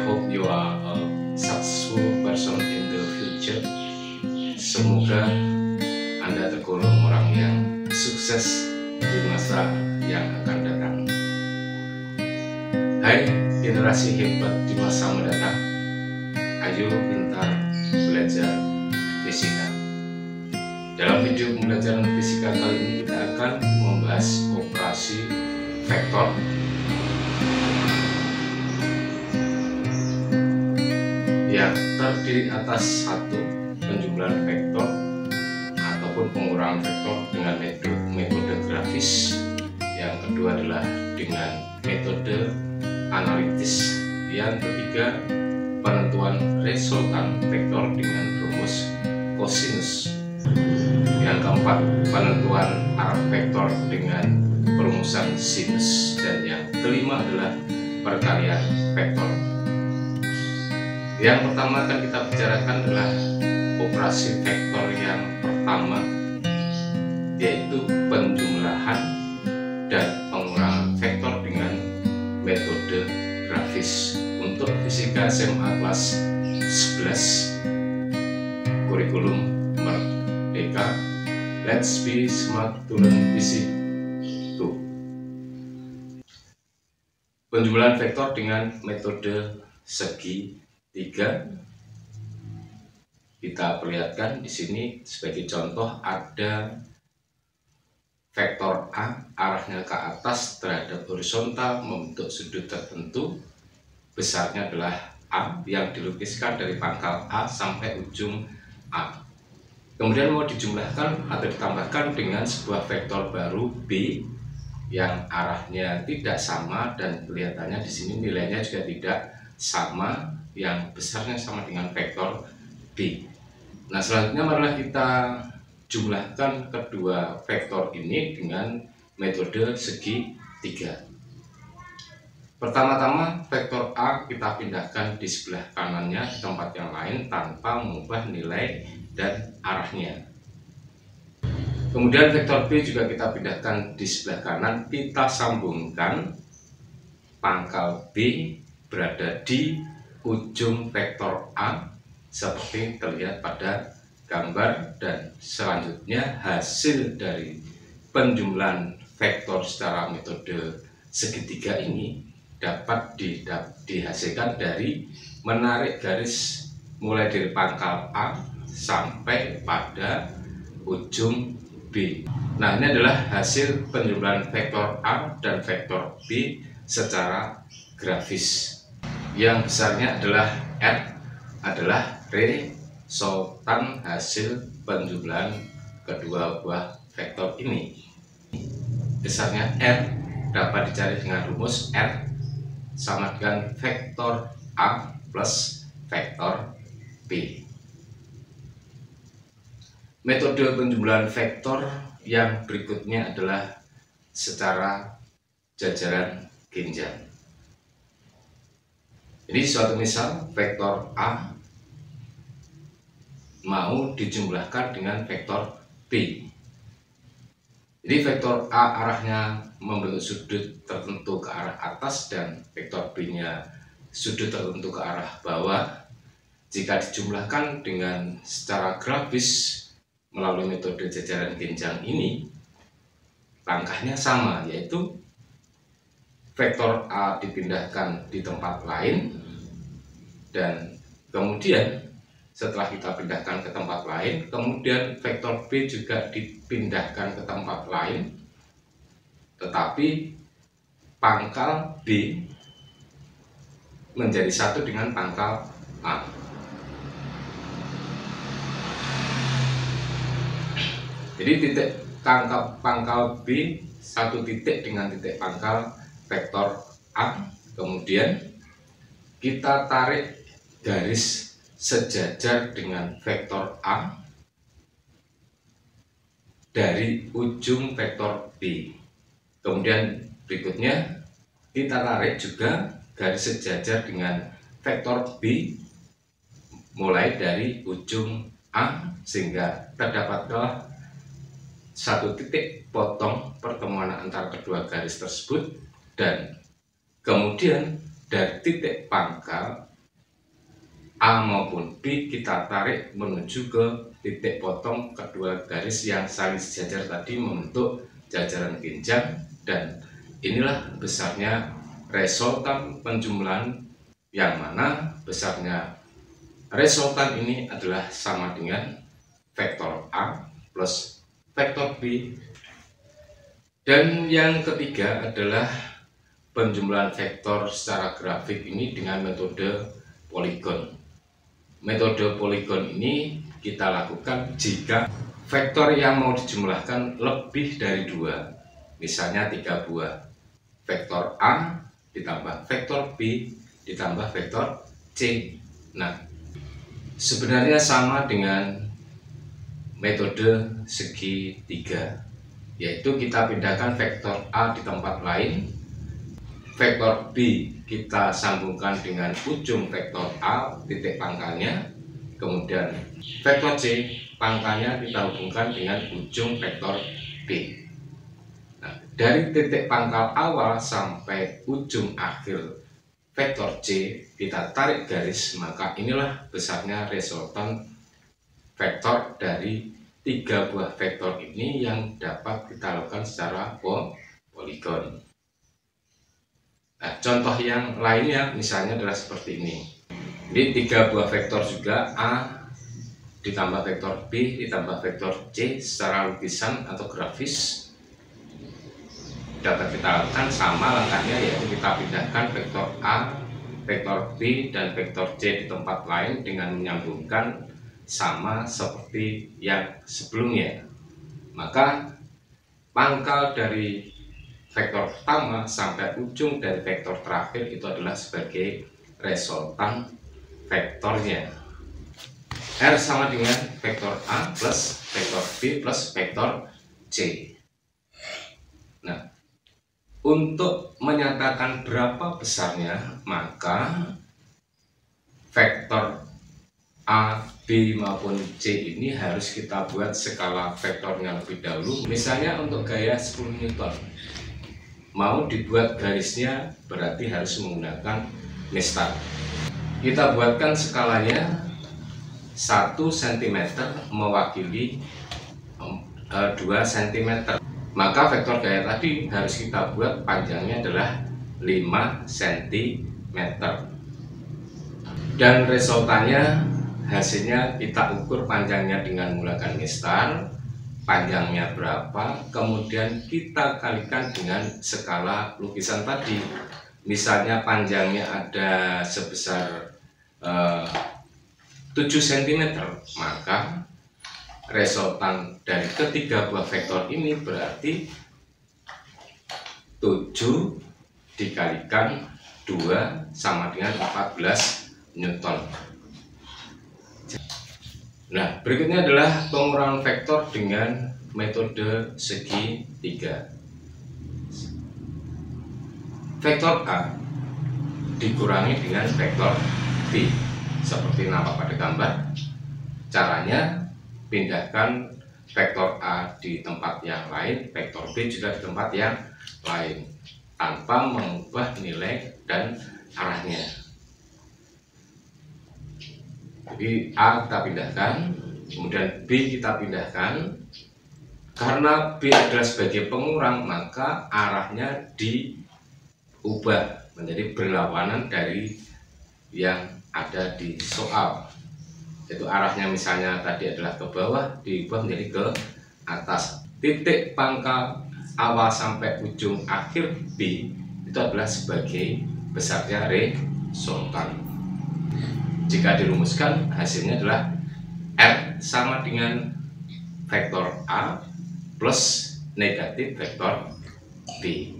hope you are a successful person in the future. Semoga Anda tergolong orang yang sukses di masa yang akan datang. Hai generasi hebat di masa mendatang, ayo pintar belajar fisika. Dalam video pembelajaran fisika kali ini kita akan membahas operasi vektor yang terdiri atas satu, penjumlahan vektor ataupun pengurangan vektor dengan metode grafis. Yang kedua adalah dengan metode analitis. Yang ketiga, penentuan resultan vektor dengan rumus kosinus. Yang keempat, penentuan arah vektor dengan perumusan sinus. Dan yang kelima adalah perkalian vektor. Yang pertama akan kita bicarakan adalah operasi vektor yang pertama, yaitu penjumlahan dan pengurangan vektor dengan metode grafis. Untuk fisika SMA kelas 11 kurikulum Merdeka, Let's Be Smart to Learn Fisik 2. Penjumlahan vektor dengan metode segi 3. Kita perlihatkan di sini sebagai contoh ada vektor A arahnya ke atas terhadap horizontal membentuk sudut tertentu, besarnya adalah A yang dilukiskan dari pangkal A sampai ujung A. Kemudian mau dijumlahkan atau ditambahkan dengan sebuah vektor baru B yang arahnya tidak sama dan kelihatannya di sini nilainya juga tidak sama, yang besarnya sama dengan vektor B. Nah, selanjutnya marilah kita jumlahkan kedua vektor ini dengan metode segi 3. Pertama-tama vektor A kita pindahkan di sebelah kanannya di tempat yang lain tanpa mengubah nilai dan arahnya. Kemudian vektor B juga kita pindahkan di sebelah kanan, kita sambungkan pangkal B berada di ujung vektor A seperti terlihat pada gambar, dan selanjutnya hasil dari penjumlahan vektor secara metode segitiga ini dapat dihasilkan dari menarik garis mulai dari pangkal A sampai pada ujung B. Nah, ini adalah hasil penjumlahan vektor A dan vektor B secara grafis. Yang besarnya adalah R, adalah resultan hasil penjumlahan kedua buah vektor ini. Besarnya R dapat dicari dengan rumus R sama dengan vektor A plus vektor B. Metode penjumlahan vektor yang berikutnya adalah secara jajaran genjang. Jadi suatu misal vektor A mau dijumlahkan dengan vektor B. Jadi vektor A arahnya membentuk sudut tertentu ke arah atas dan vektor B nya sudut tertentu ke arah bawah. Jika dijumlahkan dengan secara grafis melalui metode jajaran genjang ini, langkahnya sama, yaitu vektor A dipindahkan di tempat lain, dan kemudian setelah kita pindahkan ke tempat lain, kemudian vektor B juga dipindahkan ke tempat lain, tetapi pangkal B menjadi satu dengan pangkal A. Jadi titik pangkal B satu titik dengan titik pangkal vektor A, kemudian kita tarik garis sejajar dengan vektor A dari ujung vektor B. Kemudian berikutnya kita tarik juga garis sejajar dengan vektor B mulai dari ujung A sehingga terdapatlah satu titik potong pertemuan antara kedua garis tersebut, dan kemudian dari titik pangkal A maupun B kita tarik menuju ke titik potong kedua garis yang saling sejajar tadi membentuk jajaran genjang, dan inilah besarnya resultan penjumlahan, yang mana besarnya resultan ini adalah sama dengan vektor A plus vektor B. Dan yang ketiga adalah penjumlahan vektor secara grafik ini dengan metode poligon. Metode poligon ini kita lakukan jika vektor yang mau dijumlahkan lebih dari 2, misalnya 3 buah. Vektor A ditambah vektor B ditambah vektor C. Nah, sebenarnya sama dengan metode segitiga, yaitu kita pindahkan vektor A di tempat lain, vektor B kita sambungkan dengan ujung vektor A titik pangkalnya, kemudian vektor C pangkalnya kita hubungkan dengan ujung vektor B. Nah, dari titik pangkal awal sampai ujung akhir vektor C kita tarik garis, maka inilah besarnya resultan vektor dari 3 buah vektor ini yang dapat kita lakukan secara poligon. Nah, contoh yang lainnya misalnya adalah seperti ini. Ini 3 buah vektor juga, A ditambah vektor B ditambah vektor C. Secara lukisan atau grafis dapat kita lakukan sama langkahnya, yaitu kita pindahkan vektor A, vektor B, dan vektor C di tempat lain dengan menyambungkan sama seperti yang sebelumnya. Maka pangkal dari vektor pertama sampai ujung dari vektor terakhir itu adalah sebagai resultan vektornya. R sama dengan vektor A plus vektor B plus vektor C. Nah, untuk menyatakan berapa besarnya, maka vektor A, B maupun C ini harus kita buat skala vektornya lebih dahulu. Misalnya untuk gaya 10 Newton, mau dibuat garisnya berarti harus menggunakan mistar. Kita buatkan skalanya 1 cm mewakili 2 cm. Maka vektor gaya tadi harus kita buat panjangnya adalah 5 cm. Dan resultannya, hasilnya kita ukur panjangnya dengan menggunakan mistar, panjangnya berapa, kemudian kita kalikan dengan skala lukisan tadi. Misalnya panjangnya ada sebesar 7 cm, maka resultan dari ketiga buah vektor ini berarti 7 dikalikan 2 sama dengan 14 Newton. Nah, berikutnya adalah pengurangan vektor dengan metode segitiga. Vektor A dikurangi dengan vektor B seperti nampak pada gambar. Caranya, pindahkan vektor A di tempat yang lain, vektor B juga di tempat yang lain, tanpa mengubah nilai dan arahnya. Jadi A kita pindahkan, kemudian B kita pindahkan. Karena B adalah sebagai pengurang, maka arahnya diubah menjadi berlawanan dari yang ada di soal. Itu arahnya misalnya tadi adalah ke bawah, diubah menjadi ke atas. Titik pangkal awal sampai ujung akhir B itu adalah sebagai besarnya resultan. Jika dirumuskan, hasilnya adalah R sama dengan vektor A plus negatif vektor B.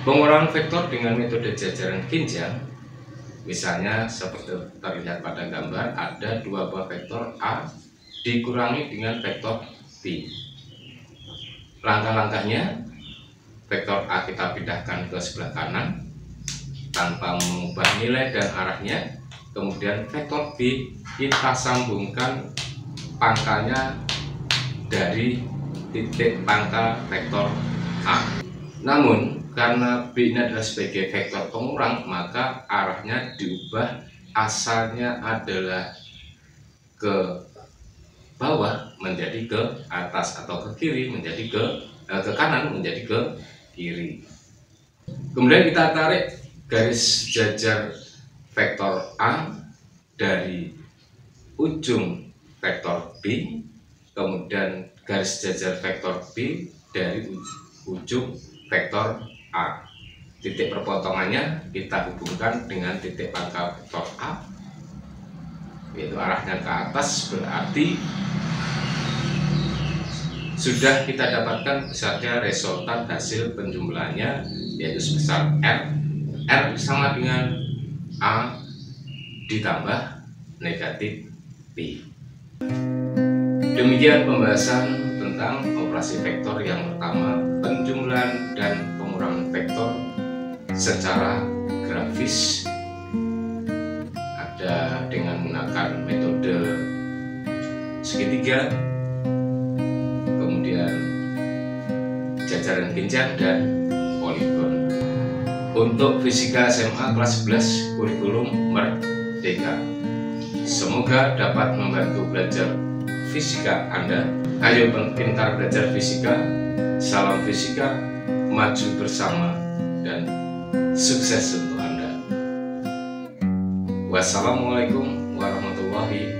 Pengurangan vektor dengan metode jajaran genjang, misalnya seperti terlihat pada gambar, ada 2 buah vektor A dikurangi dengan vektor B. Langkah-langkahnya, vektor A kita pindahkan ke sebelah kanan tanpa mengubah nilai dan arahnya. Kemudian vektor B kita sambungkan pangkalnya dari titik pangkal vektor A. Namun karena B ini adalah sebagai vektor pengurang, maka arahnya diubah asalnya adalah ke bawah menjadi ke atas, atau ke kiri menjadi ke kanan menjadi ke kiri. Kemudian kita tarik garis jajar vektor A dari ujung vektor B, kemudian garis jajar vektor B dari ujung vektor A. Titik perpotongannya kita hubungkan dengan titik pangkal vektor A, yaitu arahnya ke atas, berarti sudah kita dapatkan besarnya resultan hasil penjumlahannya, yaitu sebesar R. R sama dengan A ditambah negatif B. Demikian pembahasan tentang operasi vektor yang pertama, penjumlahan dan pengurangan vektor secara grafis, ada dengan menggunakan metode segitiga, kemudian jajaran genjang dan poligon. Untuk fisika SMA kelas 11 kurikulum merdeka. Semoga dapat membantu belajar fisika Anda. Ayo pintar belajar fisika. Salam fisika, maju bersama, dan sukses untuk Anda. Wassalamualaikum warahmatullahi